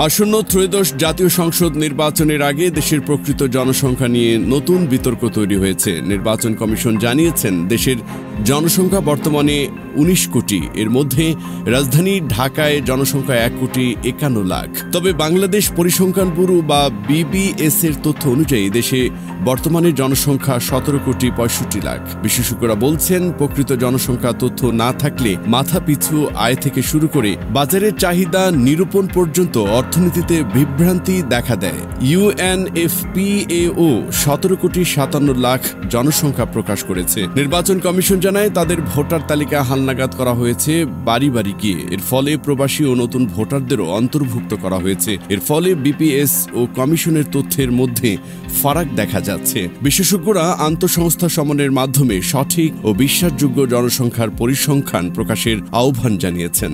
আসন্ন ত্রয়োদশ জাতীয় সংসদ নির্বাচনের আগে দেশের প্রকৃত জনসংখ্যা নিয়ে নতুন বিতর্ক তৈরি হয়েছে। নির্বাচন কমিশন জানিয়েছেন, দেশের জনসংখ্যা বর্তমানে ১৯ কোটি। এর মধ্যে রাজধানী ঢাকায় জনসংখ্যা ১,৫১,০০,০০০। তবে বাংলাদেশ পরিসংখ্যান ব্যুরো বা বিবিএস এর তথ্য অনুযায়ী দেশে বর্তমানে জনসংখ্যা ১৭,৬৫,০০,০০০। বিশেষজ্ঞরা বলছেন, প্রকৃত জনসংখ্যা তথ্য না থাকলে মাথাপিছু আয় থেকে শুরু করে বাজারের চাহিদা নিরূপণ পর্যন্ত অর্থনীতিতে বিভ্রান্তি দেখা দেয়। ইউএনএফপিএও ১৭,৫৭,০০,০০০ জনসংখ্যা প্রকাশ করেছে। নির্বাচন কমিশন জানায়, তাদের ভোটার তালিকা হালনাগাদ করা হয়েছে বাড়ি বাড়ি গিয়ে। এর ফলে প্রবাসী ও নতুন ভোটারদেরও অন্তর্ভুক্ত করা হয়েছে। এর ফলে বিপিএস ও কমিশনের তথ্যের মধ্যে ফারাক দেখা যাচ্ছে। বিশেষজ্ঞরা আন্তঃসংস্থা সমন্বয়ের মাধ্যমে সঠিক ও বিশ্বাসযোগ্য জনসংখ্যার পরিসংখ্যান প্রকাশের আহ্বান জানিয়েছেন।